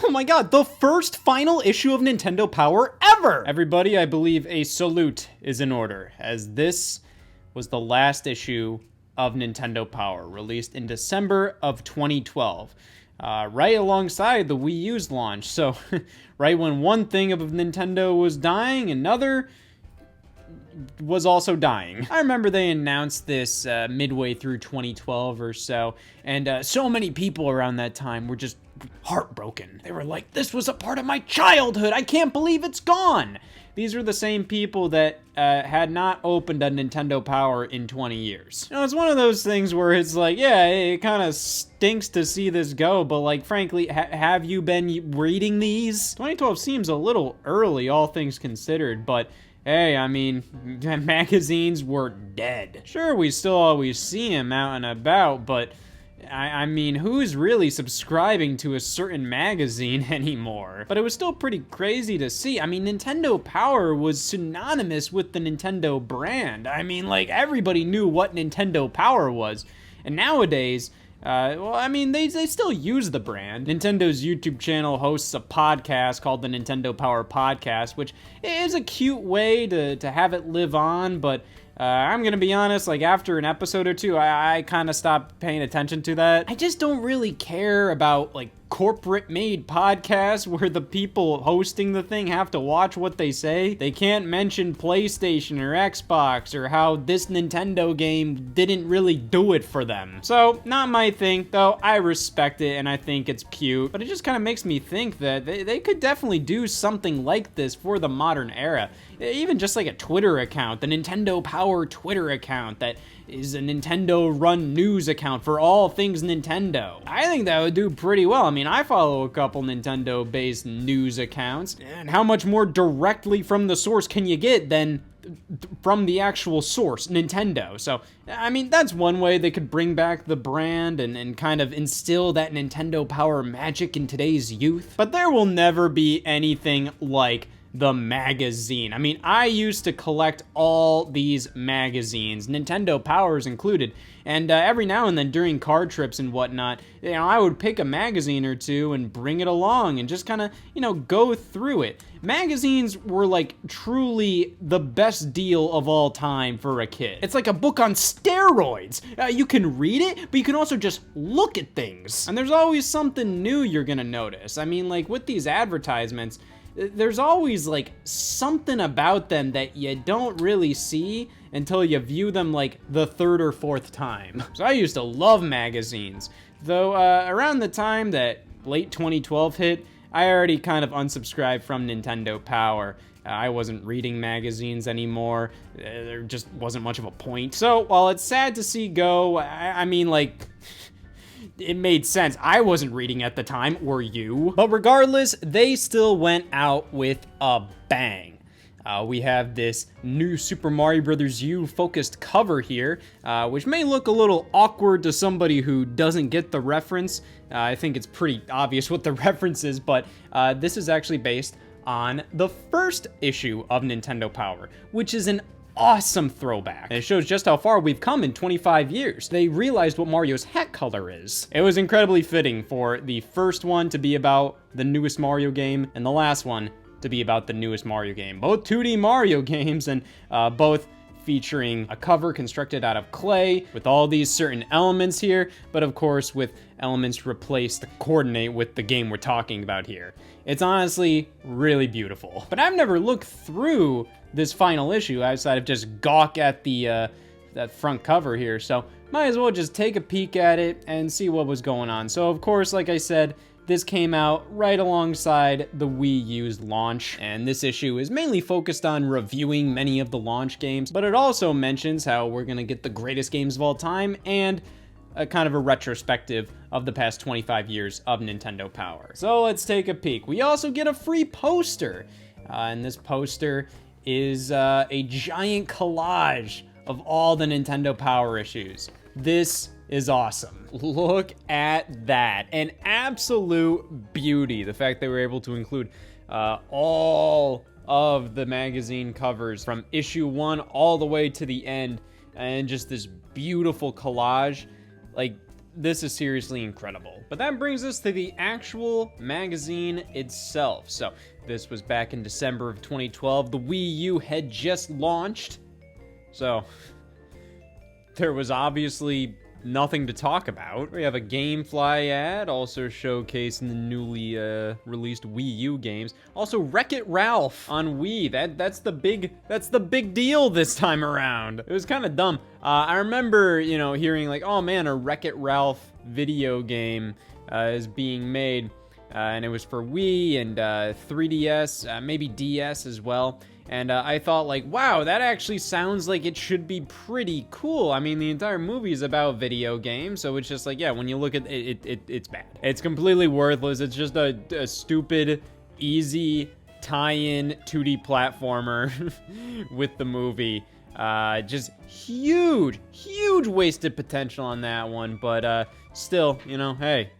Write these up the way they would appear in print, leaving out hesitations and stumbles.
Oh my god, the first final issue of Nintendo Power ever! Everybody, I believe a salute is in order, as this was the last issue of Nintendo Power, released in December of 2012. Right alongside the Wii U's launch, so right when one thing of Nintendo was dying, another was also dying. I remember they announced this midway through 2012 or so, and so many people around that time were just heartbroken. They were like, this was a part of my childhood, I can't believe it's gone! These are the same people that had not opened a Nintendo Power in 20 years. You know, it's one of those things where it's like, yeah, it kind of stinks to see this go, but like, frankly, have you been reading these? 2012 seems a little early, all things considered, but hey, I mean, magazines were dead. Sure, we still always see them out and about, but I mean, who's really subscribing to a certain magazine anymore? But it was still pretty crazy to see. I mean, Nintendo Power was synonymous with the Nintendo brand. I mean, like, everybody knew what Nintendo Power was. And nowadays, well, I mean, they still use the brand. Nintendo's YouTube channel hosts a podcast called the Nintendo Power Podcast, which is a cute way to have it live on, but I'm gonna be honest, like, after an episode or two, I kind of stopped paying attention to that. I just don't really care about, like, corporate-made podcasts where the people hosting the thing have to watch what they say. They can't mention PlayStation or Xbox or how this Nintendo game didn't really do it for them. So, not my thing, though I respect it and I think it's cute, but it just kind of makes me think that they could definitely do something like this for the modern era. Even just like a Twitter account, the Nintendo Power Twitter account that is a Nintendo-run news account for all things Nintendo. I think that would do pretty well. I mean, I follow a couple Nintendo-based news accounts, and how much more directly from the source can you get than from the actual source, Nintendo? So, I mean, that's one way they could bring back the brand and kind of instill that Nintendo Power magic in today's youth. But there will never be anything like the magazine. I mean, I used to collect all these magazines, Nintendo Powers included, and every now and then during card trips and whatnot, you know, I would pick a magazine or two and bring it along and just kind of, you know, go through it. Magazines were like truly the best deal of all time for a kid. It's like a book on steroids. You can read it, but you can also just look at things. And there's always something new you're gonna notice. I mean, like with these advertisements, there's always like something about them that you don't really see until you view them like the third or fourth time. So I used to love magazines, though around the time that late 2012 hit, I already kind of unsubscribed from Nintendo Power. I wasn't reading magazines anymore. There just wasn't much of a point. So while it's sad to see go, I mean, like, it made sense. I wasn't reading at the time, were you? But regardless, they still went out with a bang. We have this new Super Mario Bros. U focused cover here, which may look a little awkward to somebody who doesn't get the reference. I think it's pretty obvious what the reference is, but this is actually based on the first issue of Nintendo Power, which is an awesome throwback. And it shows just how far we've come in 25 years. They realized what Mario's hat color is. It was incredibly fitting for the first one to be about the newest Mario game and the last one to be about the newest Mario game. Both 2D Mario games and both featuring a cover constructed out of clay with all these certain elements here, but of course with elements replaced to coordinate with the game we're talking about here. It's honestly really beautiful. But I've never looked through this final issue outside of just gawk at the that front cover here, so might as well just take a peek at it and see what was going on. So of course, like I said, this came out right alongside the Wii U's launch, and this issue is mainly focused on reviewing many of the launch games, but it also mentions how we're gonna get the greatest games of all time and a kind of a retrospective of the past 25 years of Nintendo Power. So let's take a peek. We also get a free poster, and this poster is a giant collage of all the Nintendo Power issues. This is awesome. Look at that. An absolute beauty. The fact they were able to include all of the magazine covers from issue 1 all the way to the end, and just this beautiful collage. Like, this is seriously incredible. But that brings us to the actual magazine itself. So this was back in December of 2012. The Wii U had just launched. So there was obviously nothing to talk about. We have a GameFly ad, also showcasing the newly released Wii U games. Also, Wreck-It Ralph on Wii. That's the big deal this time around. It was kind of dumb. I remember, you know, hearing like, oh man, a Wreck-It Ralph video game is being made, and it was for Wii and 3DS, maybe DS as well. And I thought like, wow, that actually sounds like it should be pretty cool. I mean, the entire movie is about video games, so it's just like, yeah, when you look at it, it's bad. It's completely worthless. It's just a stupid, easy tie-in 2D platformer with the movie. Just huge wasted potential on that one, but still, you know, hey.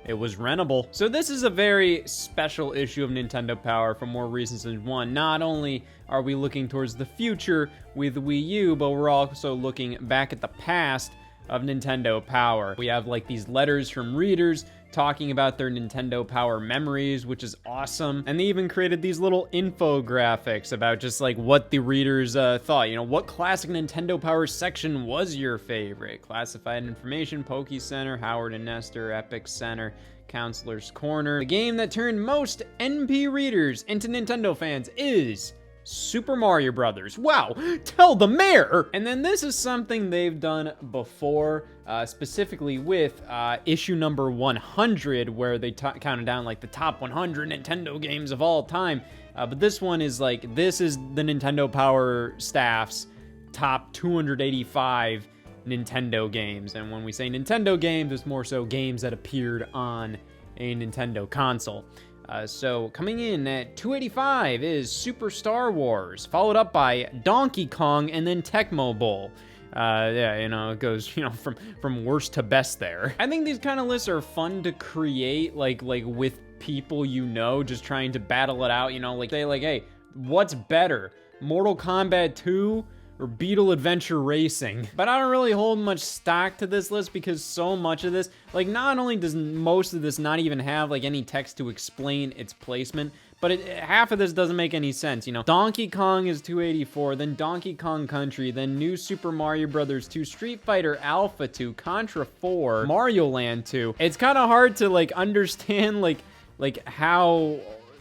It was rentable. So this is a very special issue of Nintendo Power for more reasons than one. Not only are we looking towards the future with Wii U, but we're also looking back at the past of Nintendo Power. We have like these letters from readers talking about their Nintendo Power memories, which is awesome. And they even created these little infographics about just like what the readers thought. You know, what classic Nintendo Power section was your favorite? Classified information, Poke Center, Howard and Nestor, Epic Center, Counselor's Corner. The game that turned most NP readers into Nintendo fans is Super Mario Brothers. Wow, tell the mayor! And then this is something they've done before, specifically with issue number 100, where they counted down like the top 100 Nintendo games of all time. But this one is like, this is the Nintendo Power staff's top 285 Nintendo games. And when we say Nintendo games, it's more so games that appeared on a Nintendo console. So coming in at 285 is Super Star Wars, followed up by Donkey Kong and then Tecmo Bowl. Yeah, you know, it goes, you know, from worst to best there. I think these kind of lists are fun to create, like with people you know, just trying to battle it out, you know, like say like, hey, what's better, Mortal Kombat 2 or Beetle Adventure Racing? But I don't really hold much stock to this list because so much of this, like not only does most of this not even have like any text to explain its placement, but half of this doesn't make any sense, you know. Donkey Kong is 284, then Donkey Kong Country, then New Super Mario Brothers 2, Street Fighter Alpha 2, Contra 4, Mario Land 2. It's kind of hard to like understand how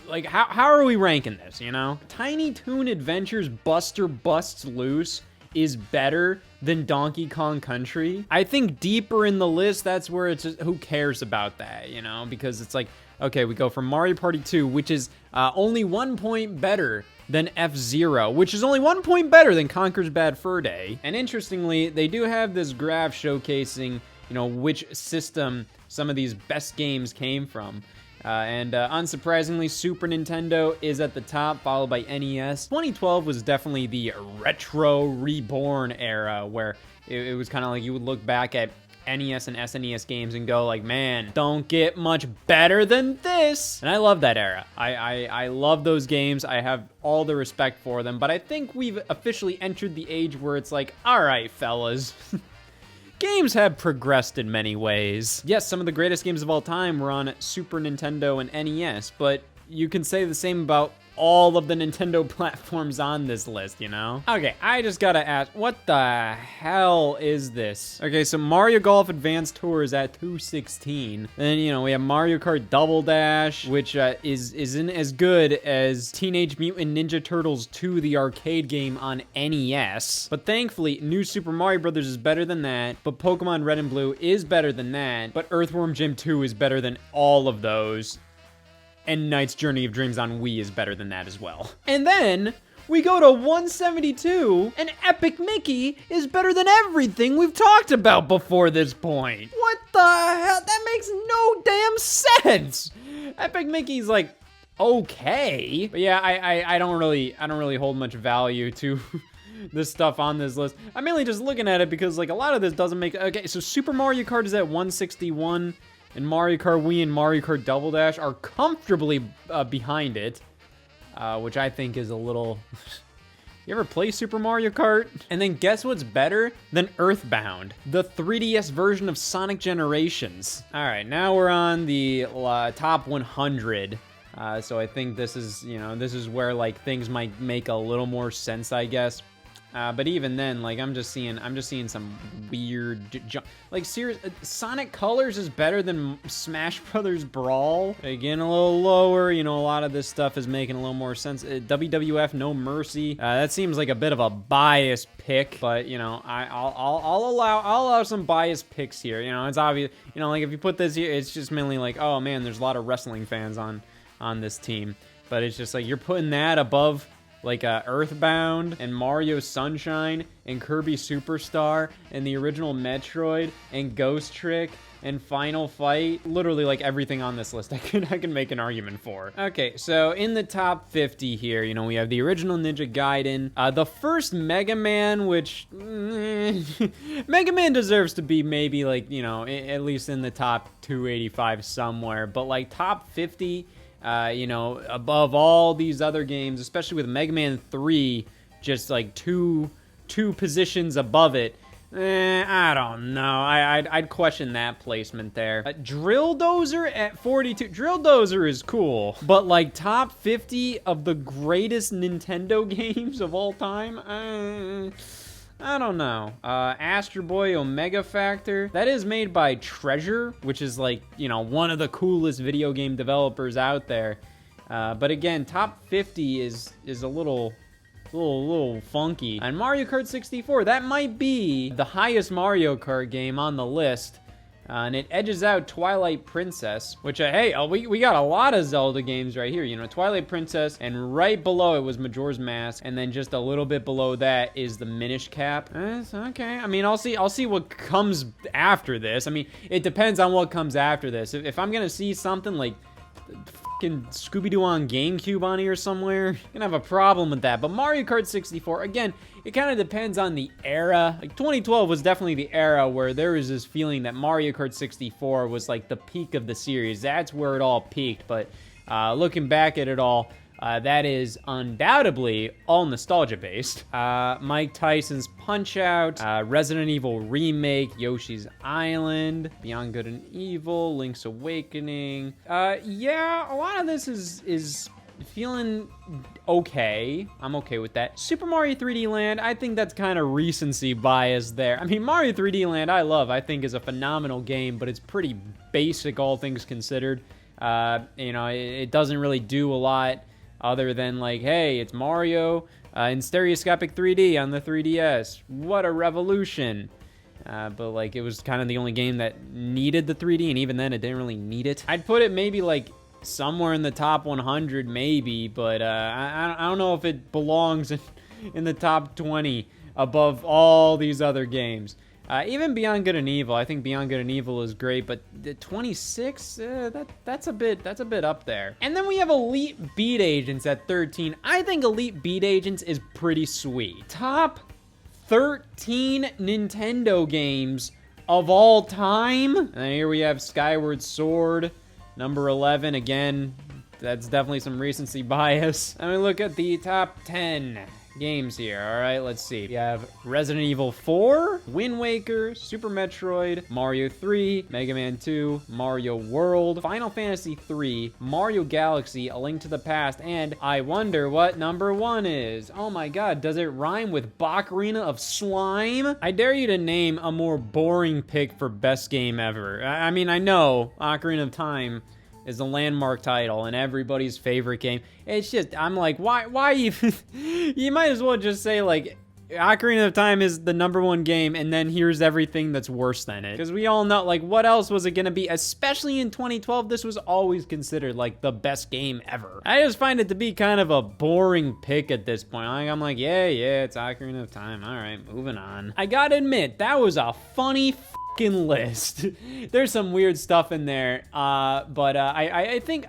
are we ranking this, you know? Tiny Toon Adventures Buster Busts Loose is better than Donkey Kong Country. I think deeper in the list, that's where it's just, who cares about that, you know? Because it's like, okay, we go from Mario Party 2, which is only 1 point better than F-Zero, which is only 1 point better than Conker's Bad Fur Day. And interestingly, they do have this graph showcasing, you know, which system some of these best games came from. Unsurprisingly, Super Nintendo is at the top, followed by NES. 2012 was definitely the retro reborn era, where it was kind of like you would look back at NES and SNES games and go like, man, don't get much better than this. And I love that era. I love those games. I have all the respect for them, but I think we've officially entered the age where it's like, all right, fellas. Games have progressed in many ways. Yes, some of the greatest games of all time were on Super Nintendo and NES, but you can say the same about all of the Nintendo platforms on this list, you know? Okay, I just gotta ask, what the hell is this? Okay, so Mario Golf Advanced Tour is at 216. Then, you know, we have Mario Kart Double Dash, which isn't as good as Teenage Mutant Ninja Turtles 2, the arcade game on NES. But thankfully, New Super Mario Brothers is better than that, but Pokemon Red and Blue is better than that, but Earthworm Jim 2 is better than all of those. And Knight's Journey of Dreams on Wii is better than that as well. And then we go to 172, and Epic Mickey is better than everything we've talked about before this point. What the hell? That makes no damn sense. Epic Mickey's like, okay. But yeah, I don't really hold much value to this stuff on this list. I'm mainly just looking at it because like a lot of this doesn't make, okay, so Super Mario Kart is at 161. And Mario Kart Wii and Mario Kart Double Dash are comfortably behind it, which I think is a little You ever play Super Mario Kart? And then guess what's better than Earthbound? The 3DS version of Sonic Generations. All right, now we're on the top 100. So I think this is, this is where like things might make a little more sense, I guess. But even then, like I'm just seeing some weird like serious. Sonic Colors is better than Smash Brothers Brawl. Again, a little lower. A lot of this stuff is making a little more sense. WWF No Mercy. That seems like a bit of a biased pick, but I'll allow some biased picks here. It's obvious. Like if you put this here, it's just mainly like, oh man, there's a lot of wrestling fans on this team, but it's just like you're putting that above like Earthbound and Mario Sunshine and Kirby Superstar and the original Metroid and Ghost Trick and Final Fight. Literally like everything on this list I can make an argument for. Okay, so in the top 50 here, we have the original Ninja Gaiden, the first Mega Man, which Mega Man deserves to be maybe like, at least in the top 285 somewhere, but like top 50, above all these other games, especially with Mega Man 3, just like two positions above it. I don't know. I'd question that placement there. Drill Dozer at 42. Drill Dozer is cool, but like top 50 of the greatest Nintendo games of all time? I don't know. Astro Boy Omega Factor. That is made by Treasure, which is like, one of the coolest video game developers out there. But again, top 50 is a little funky. And Mario Kart 64, that might be the highest Mario Kart game on the list. And it edges out Twilight Princess, which, hey, we got a lot of Zelda games right here. Twilight Princess, and right below it was Majora's Mask, and then just a little bit below that is the Minish Cap. Okay. I mean, I'll see what comes after this. I mean, it depends on what comes after this. If I'm gonna see something like fucking Scooby-Doo on GameCube on here somewhere, gonna have a problem with that. But Mario Kart 64, again, it kind of depends on the era. Like 2012 was definitely the era where there was this feeling that Mario Kart 64 was like the peak of the series. That's where it all peaked. But looking back at it all, that is undoubtedly all nostalgia-based. Mike Tyson's Punch-Out!, Resident Evil Remake, Yoshi's Island, Beyond Good and Evil, Link's Awakening. Yeah, a lot of this is feeling okay. I'm okay with that. Super Mario 3D Land, I think that's kind of recency bias there. I mean, Mario 3D Land I think is a phenomenal game, but it's pretty basic, all things considered. It doesn't really do a lot other than like, hey, it's Mario in stereoscopic 3D on the 3DS. What a revolution. But like, it was kind of the only game that needed the 3D, and even then it didn't really need it. I'd put it maybe like somewhere in the top 100 maybe, but I don't know if it belongs in the top 20 above all these other games. Even Beyond Good and Evil, I think Beyond Good and Evil is great, but the 26, that's a bit up there. And then we have Elite Beat Agents at 13. I think Elite Beat Agents is pretty sweet. Top 13 Nintendo games of all time. And then here we have Skyward Sword, number 11. Again, that's definitely some recency bias. And we look at the top 10 games here. All right, let's see. We have Resident Evil 4, Wind Waker, Super Metroid, Mario 3, Mega Man 2, Mario World, Final Fantasy 3, Mario Galaxy, A Link to the Past, and I wonder what number 1 is. Oh my god, does it rhyme with Ocarina of Slime? I dare you to name a more boring pick for best game ever. I mean, I know Ocarina of Time is a landmark title and everybody's favorite game. It's just, I'm like, why even? You might as well just say like, Ocarina of Time is the number 1 game, and then here's everything that's worse than it. Because we all know, like, what else was it gonna be? Especially in 2012, this was always considered like the best game ever. I just find it to be kind of a boring pick at this point. I'm like, yeah, it's Ocarina of Time. All right, moving on. I gotta admit, that was a funny list. There's some weird stuff in there, but I think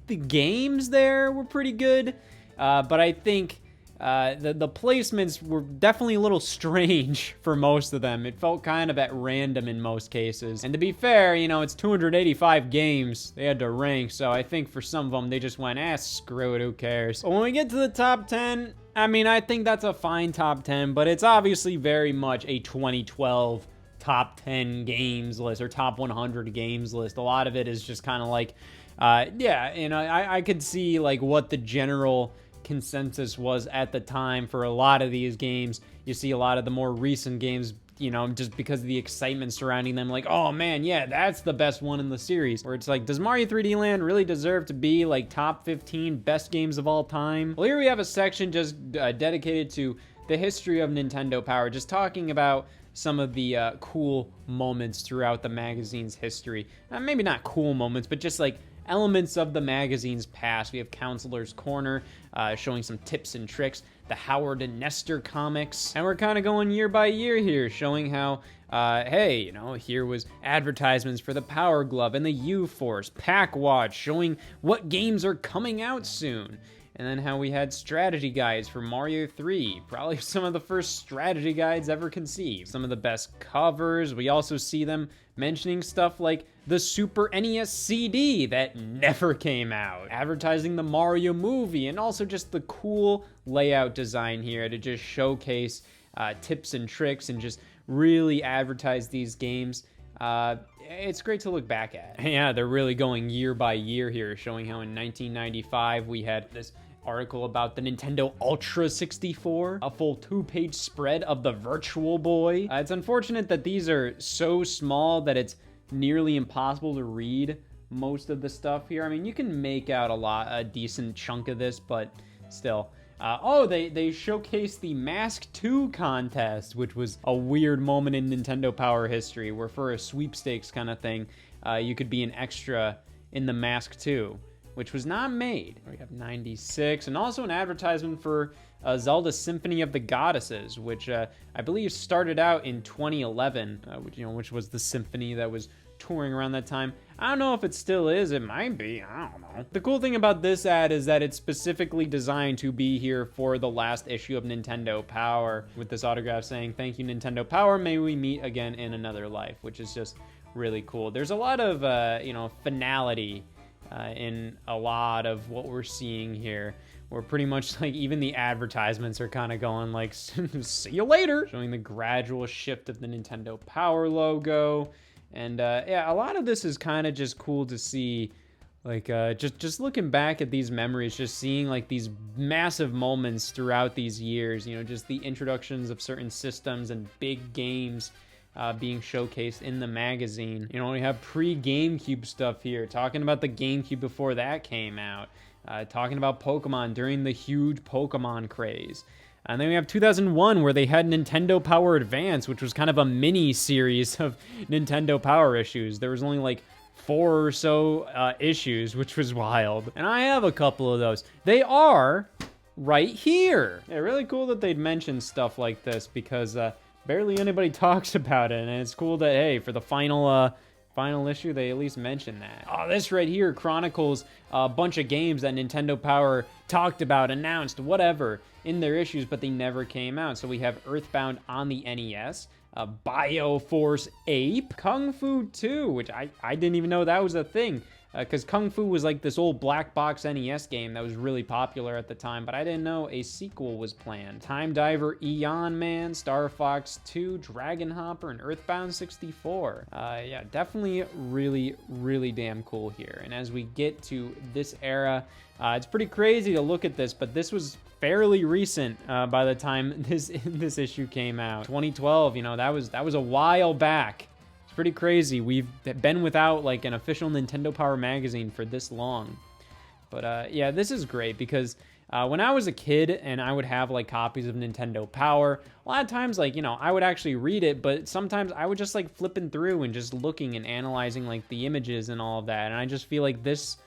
the games there were pretty good, but I think The placements were definitely a little strange for most of them. It felt kind of at random in most cases. And to be fair, you know, it's 285 games they had to rank, so I think for some of them, they just went, screw it, who cares? But when we get to the top 10, I mean, I think that's a fine top 10, but it's obviously very much a 2012 top 10 games list, or top 100 games list. A lot of it is just kind of like, yeah, you know, I could see like what the general consensus was at the time for a lot of these games. You see a lot of the more recent games, you know, just because of the excitement surrounding them, like, oh man, yeah, that's the best one in the series. Where it's like, does Mario 3D Land really deserve to be like top 15 best games of all time? Well, here we have a section just dedicated to the history of Nintendo Power, just talking about some of the cool moments throughout the magazine's history. Maybe not cool moments, but just like elements of the magazine's past. We have Counselor's Corner, showing some tips and tricks, the Howard and Nestor comics, and we're kind of going year by year here, showing how, hey, you know, here was advertisements for the Power Glove and the U-Force, Pack Watch, showing what games are coming out soon. And then how we had strategy guides for Mario 3, probably some of the first strategy guides ever conceived. Some of the best covers. We also see them mentioning stuff like the Super NES CD that never came out, advertising the Mario movie, and also just the cool layout design here to just showcase tips and tricks and just really advertise these games. It's great to look back at. Yeah, they're really going year by year here, showing how in 1995 we had this article about the Nintendo Ultra 64, a full 2-page spread of the Virtual Boy. It's unfortunate that these are so small that it's nearly impossible to read most of the stuff here. I mean, you can make out a decent chunk of this, but still. Oh, they showcased the Mask 2 contest, which was a weird moment in Nintendo Power history, where for a sweepstakes kind of thing, you could be an extra in the Mask 2, which was not made. We have 96, and also an advertisement for Zelda Symphony of the Goddesses, which I believe started out in 2011, which was the symphony that was touring around that time. I don't know if it still is. It might be. I don't know. The cool thing about this ad is that it's specifically designed to be here for the last issue of Nintendo Power, with this autograph saying, "Thank you, Nintendo Power. May we meet again in another life," which is just really cool. There's a lot of, finality in a lot of what we're seeing here, where pretty much like even the advertisements are kind of going like, see you later, showing the gradual shift of the Nintendo Power logo. And yeah, a lot of this is kind of just cool to see, like just looking back at these memories, just seeing like these massive moments throughout these years, you know, just the introductions of certain systems and big games being showcased in the magazine. You know, we have pre-GameCube stuff here, talking about the GameCube before that came out, talking about Pokemon during the huge Pokemon craze. And then we have 2001, where they had Nintendo Power Advance, which was kind of a mini series of Nintendo Power issues. There was only like 4 or so issues, which was wild. And I have a couple of those. They are right here. Yeah, really cool that they'd mention stuff like this, because barely anybody talks about it, and it's cool that, hey, for the final issue, they at least mention that. Oh, this right here chronicles a bunch of games that Nintendo Power talked about, announced, whatever, in their issues, but they never came out. So we have Earthbound on the NES, Bioforce Ape, Kung Fu 2, which I didn't even know that was a thing, because Kung Fu was like this old black box NES game that was really popular at the time, but I didn't know a sequel was planned. Time Diver Eon Man, Star Fox 2, Dragon Hopper, and Earthbound 64. Yeah, definitely really, really damn cool here. And as we get to this era, it's pretty crazy to look at this, but this was fairly recent by the time this issue came out. 2012, you know, that was a while back. Pretty crazy. We've been without like an official Nintendo Power magazine for this long. But yeah, this is great because when I was a kid and I would have like copies of Nintendo Power, a lot of times, like, you know, I would actually read it, but sometimes I would just like flipping through and just looking and analyzing like the images and all of that. And I just feel like this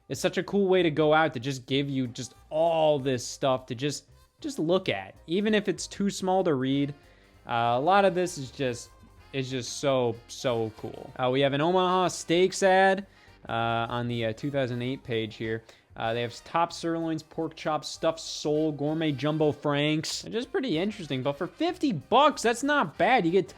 is such a cool way to go out, to just give you just all this stuff to just look at, even if it's too small to read. A lot of this is just so cool. We have an Omaha Steaks ad, on the 2008 page here. They have top sirloins, pork chops, stuffed sole, gourmet jumbo franks. They're just pretty interesting, but for 50 bucks, that's not bad. You get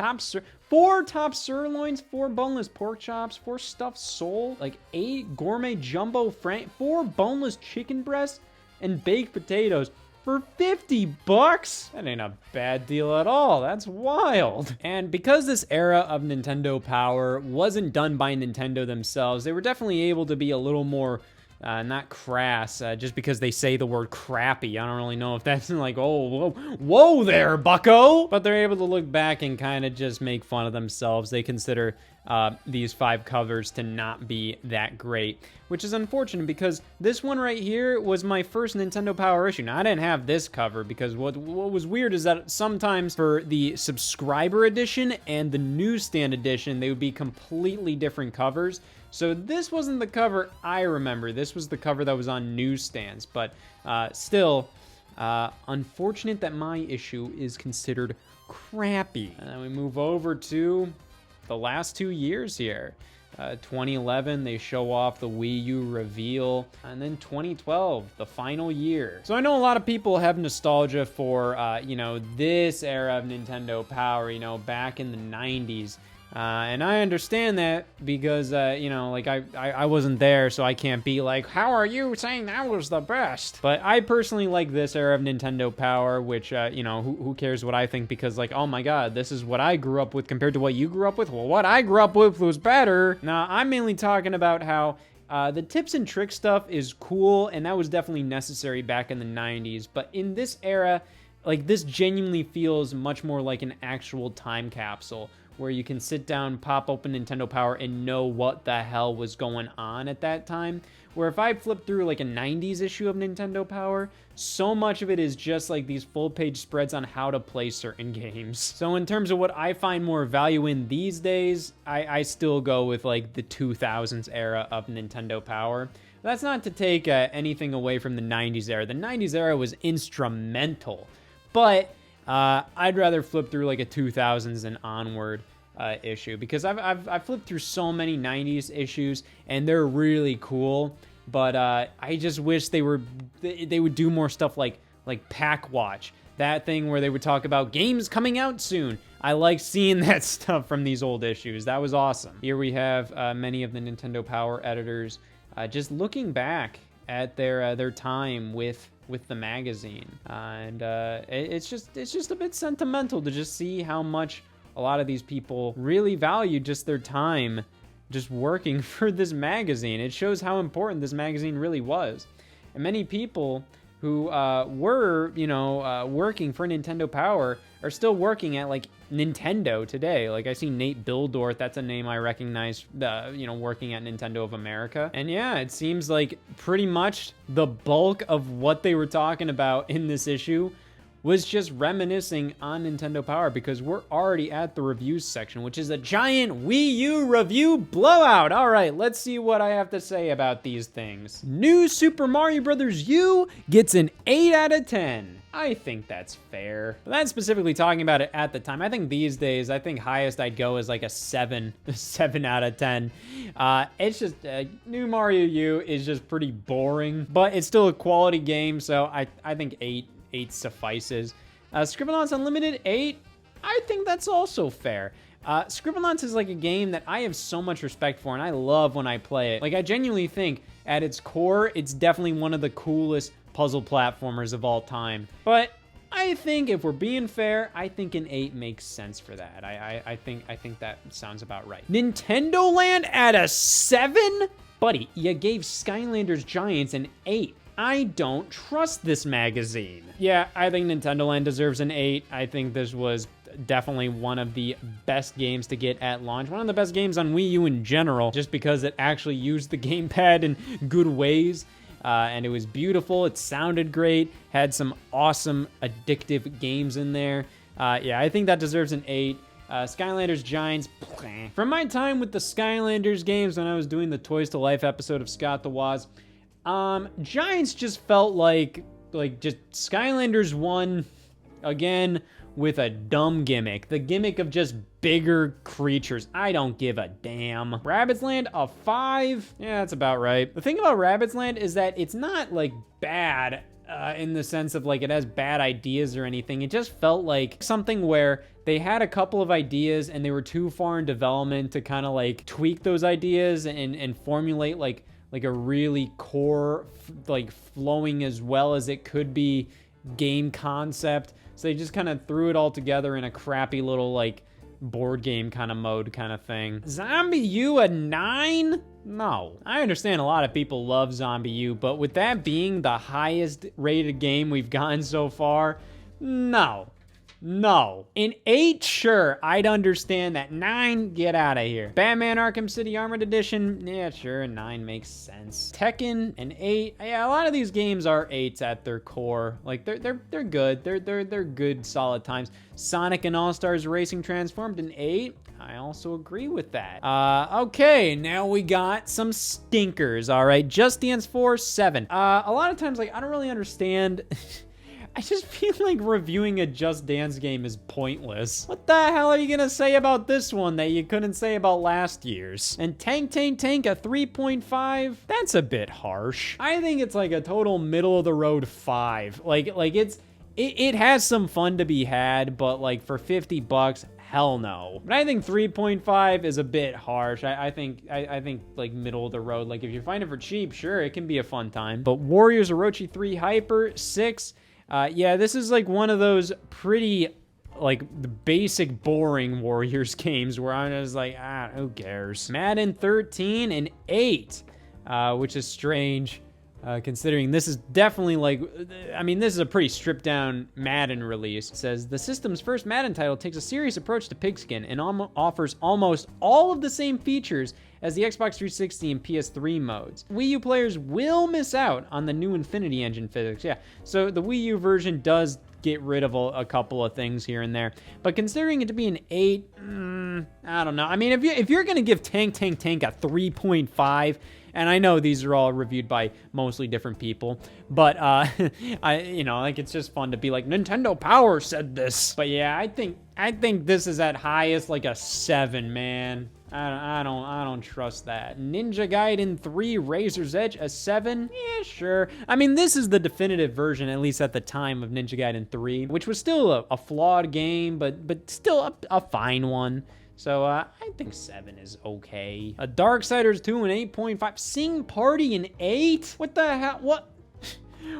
4 top sirloins, 4 boneless pork chops, 4 stuffed sole, like 8 gourmet jumbo frank, 4 boneless chicken breasts, and baked potatoes. For 50 bucks? That ain't a bad deal at all. That's wild. And because this era of Nintendo Power wasn't done by Nintendo themselves, they were definitely able to be a little more not crass, just because they say the word crappy. I don't really know if that's like, oh, whoa there, bucko. But they're able to look back and kind of just make fun of themselves. They consider these 5 covers to not be that great, which is unfortunate because this one right here was my first Nintendo Power issue. Now, I didn't have this cover because what was weird is that sometimes for the subscriber edition and the newsstand edition, they would be completely different covers. So this wasn't the cover I remember. This was the cover that was on newsstands, but still, unfortunate that my issue is considered crappy. And then we move over to the last 2 years here. 2011, they show off the Wii U reveal, and then 2012, the final year. So I know a lot of people have nostalgia for, you know, this era of Nintendo Power, you know, back in the 90s. And I understand that because, you know, like I wasn't there, so I can't be like, how are you saying that was the best? But I personally like this era of Nintendo Power, which, you know, who cares what I think? Because like, oh my God, this is what I grew up with compared to what you grew up with. Well, what I grew up with was better. Now, I'm mainly talking about how the tips and tricks stuff is cool, and that was definitely necessary back in the 90s. But in this era, like this genuinely feels much more like an actual time capsule, where you can sit down, pop open Nintendo Power, and know what the hell was going on at that time. Where if I flip through like a 90s issue of Nintendo Power, so much of it is just like these full-page spreads on how to play certain games. So in terms of what I find more value in these days, I still go with like the 2000s era of Nintendo Power. That's not to take anything away from the 90s era. The 90s era was instrumental, but I'd rather flip through like a 2000s and onward issue, because I've flipped through so many 90s issues and they're really cool, but I just wish they would do more stuff like Pack Watch, that thing where they would talk about games coming out soon. I like seeing that stuff from these old issues. That was awesome. Here we have many of the Nintendo Power editors just looking back at their time with the magazine, and it's just a bit sentimental to just see how much a lot of these people really value just their time just working for this magazine. It shows how important this magazine really was, and many people who were, you know, working for Nintendo Power are still working at like Nintendo today. Like I see Nate Bildorf, that's a name I recognize, you know, working at Nintendo of America. And yeah, it seems like pretty much the bulk of what they were talking about in this issue was just reminiscing on Nintendo Power, because we're already at the reviews section, which is a giant Wii U review blowout. All right, let's see what I have to say about these things. New Super Mario Bros. U gets an 8 out of 10. I think that's fair. But that's specifically talking about it at the time. I think these days, I think highest I'd go is like a 7 out of 10. It's just, New Mario U is just pretty boring, but it's still a quality game, so I think 8 suffices. Scribblenauts Unlimited 8, I think that's also fair. Scribblenauts is like a game that I have so much respect for, and I love when I play it. Like, I genuinely think at its core, it's definitely one of the coolest puzzle platformers of all time. But I think if we're being fair, I think an 8 makes sense for that. I think that sounds about right. Nintendo Land at a 7? Buddy, you gave Skylanders Giants an 8. I don't trust this magazine. Yeah, I think Nintendo Land deserves an 8. I think this was definitely one of the best games to get at launch. One of the best games on Wii U in general, just because it actually used the gamepad in good ways. And it was beautiful, it sounded great, had some awesome addictive games in there. Yeah, I think that deserves an 8. Skylanders Giants, bleh. From my time with the Skylanders games when I was doing the Toys to Life episode of Scott the Woz, Giants just felt like just Skylanders 1, again, with a dumb gimmick. The gimmick of just bigger creatures. I don't give a damn. Rabbids Land, a 5? Yeah, that's about right. The thing about Rabbids Land is that it's not like bad in the sense of like it has bad ideas or anything. It just felt like something where they had a couple of ideas and they were too far in development to kind of like tweak those ideas and formulate like a really core, like flowing as well as it could be game concept. So they just kind of threw it all together in a crappy little like board game kind of mode kind of thing. Zombie U a 9? No. I understand a lot of people love Zombie U, but with that being the highest rated game we've gotten so far, no. No. In 8, sure, I'd understand that. 9, get out of here. Batman Arkham City Armored Edition, yeah, sure, 9 makes sense. Tekken, an 8. Yeah, a lot of these games are 8s at their core. Like they're good. They're good, solid times. Sonic and All-Stars Racing Transformed, an 8. I also agree with that. Okay, now we got some stinkers. All right, Just Dance 4, 7. A lot of times, like, I don't really understand. I just feel like reviewing a Just Dance game is pointless. What the hell are you gonna say about this one that you couldn't say about last year's? And Tank, a 3.5? That's a bit harsh. I think it's like a total middle of the road 5. Like it has some fun to be had, but like for $50, hell no. But I think 3.5 is a bit harsh. I think like middle of the road. Like if you find it for cheap, sure, it can be a fun time. But Warriors Orochi 3 Hyper, 6. Yeah, this is like one of those pretty, like, the basic boring Warriors games where I'm just like, who cares? Madden 13 and 8, which is strange, considering this is definitely like, I mean, this is a pretty stripped down Madden release. It says, the system's first Madden title takes a serious approach to pigskin and offers almost all of the same features as the Xbox 360 and PS3 modes. Wii U players will miss out on the new Infinity Engine physics. Yeah, so the Wii U version does get rid of a couple of things here and there, but considering it to be an 8, I don't know. I mean, if you're gonna give Tank a 3.5, and I know these are all reviewed by mostly different people, but like it's just fun to be like, Nintendo Power said this. But yeah, I think this is at highest like a 7, man. I don't trust that. Ninja Gaiden 3 Razor's Edge, a 7? Yeah, sure. I mean, this is the definitive version, at least at the time, of Ninja Gaiden 3, which was still a flawed game, but still a fine one. So I think 7 is okay. Darksiders 2 and 8.5. Sing Party an 8? What the hell?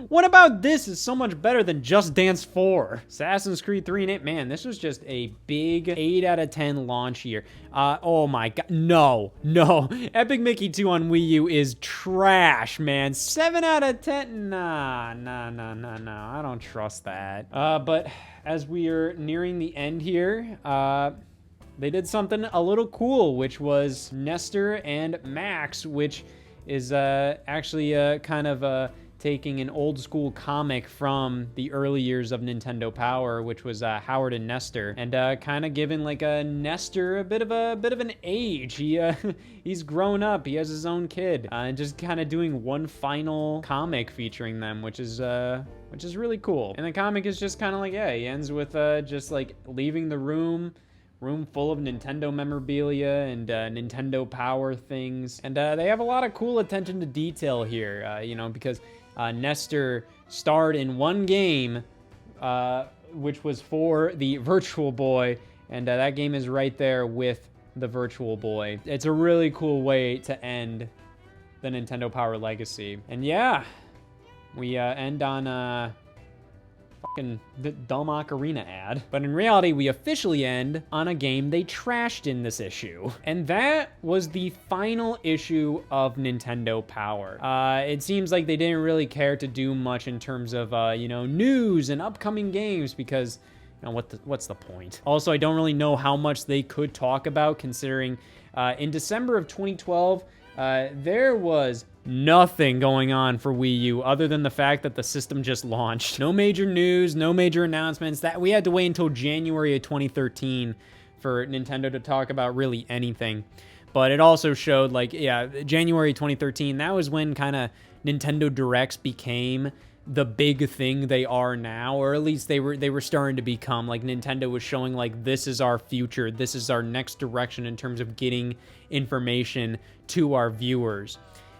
What about this is so much better than Just Dance 4? Assassin's Creed 3 and 8. Man, this was just a big 8 out of 10 launch year. Oh my god. No. Epic Mickey 2 on Wii U is trash, man. 7 out of 10. Nah. I don't trust that. But as we are nearing the end here, they did something a little cool, which was Nestor and Max, which is actually kind of taking an old school comic from the early years of Nintendo Power, which was Howard and Nestor, and kind of giving like a Nestor a bit of an age. He's grown up. He has his own kid, and just kind of doing one final comic featuring them, which is really cool. And the comic is just kind of like, yeah, he ends with just like leaving the room full of Nintendo memorabilia and Nintendo Power things. And they have a lot of cool attention to detail here, because Nestor starred in one game, which was for the Virtual Boy, and that game is right there with the Virtual Boy. It's a really cool way to end the Nintendo Power legacy. And yeah, we end on fucking dumb Ocarina ad. But in reality, we officially end on a game they trashed in this issue. And that was the final issue of Nintendo Power. It seems like they didn't really care to do much in terms of, news and upcoming games because, what's the point? Also, I don't really know how much they could talk about considering in December of 2012, there was nothing going on for Wii U other than the fact that the system just launched. No major news, no major announcements. That we had to wait until January of 2013 for Nintendo to talk about really anything. But it also showed January 2013, that was when kind of Nintendo Directs became the big thing they are now, or at least they were starting to become. Like, Nintendo was showing, like, this is our future, this is our next direction in terms of getting information to our viewers.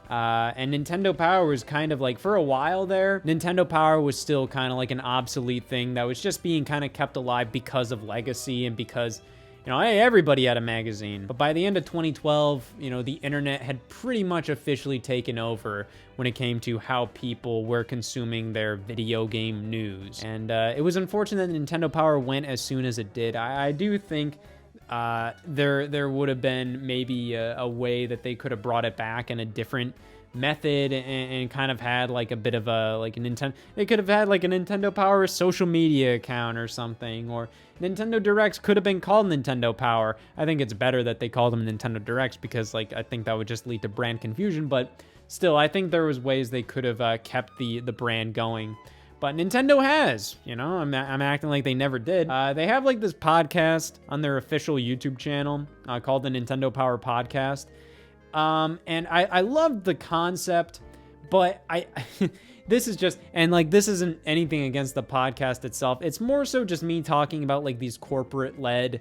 And Nintendo Power was kind of like, for a while there, Nintendo Power was still kind of like an obsolete thing that was just being kind of kept alive because of legacy and because, you know, hey, everybody had a magazine. But by the end of 2012, you know, the internet had pretty much officially taken over when it came to how people were consuming their video game news. And it was unfortunate that Nintendo Power went as soon as it did. I do think there would have been maybe a way that they could have brought it back in a different method and kind of had like a bit of a like a Nintendo. They could have had like a Nintendo Power social media account or something, or Nintendo Directs could have been called Nintendo Power. I think it's better that they call them Nintendo Directs because like I think that would just lead to brand confusion, but still I think there was ways they could have kept the brand going. But Nintendo has, you know, I'm acting like they never did. They have like this podcast on their official YouTube channel called the Nintendo Power Podcast. And I loved the concept, but this is just, and like, this isn't anything against the podcast itself. It's more so just me talking about like these corporate led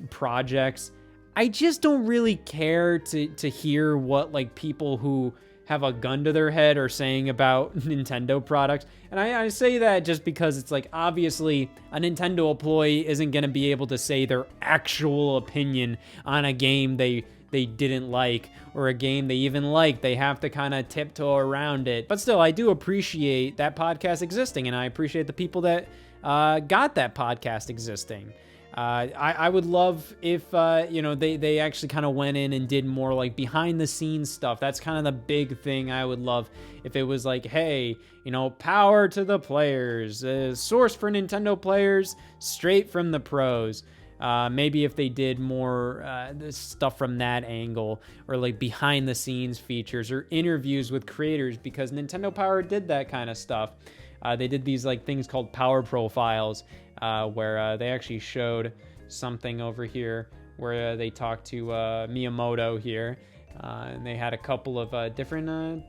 projects. I just don't really care to hear what like people who have a gun to their head are saying about Nintendo products. And I say that just because it's like, obviously a Nintendo employee isn't going to be able to say their actual opinion on a game they didn't like, or a game they even like. They have to kind of tiptoe around it. But still, I do appreciate that podcast existing, and I appreciate the people that got that podcast existing. I would love if, you know, they actually kind of went in and did more like behind the scenes stuff. That's kind of the big thing I would love if it was like, hey, you know, power to the players, source for Nintendo players straight from the pros. Maybe if they did more stuff from that angle, or like behind the scenes features or interviews with creators, because Nintendo Power did that kind of stuff. They did these like things called power profiles, where they actually showed something over here where they talked to Miyamoto here, and they had a couple of different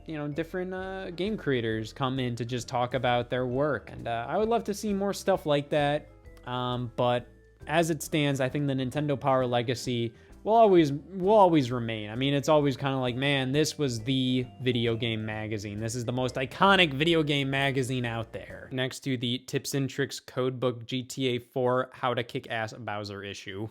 game creators come in to just talk about their work. And I would love to see more stuff like that, but as it stands, I think the Nintendo Power legacy will always remain. I mean, it's always kind of like, man, this was the video game magazine. This is the most iconic video game magazine out there. Next to the Tips and Tricks Codebook GTA 4 How to Kick Ass Bowser issue.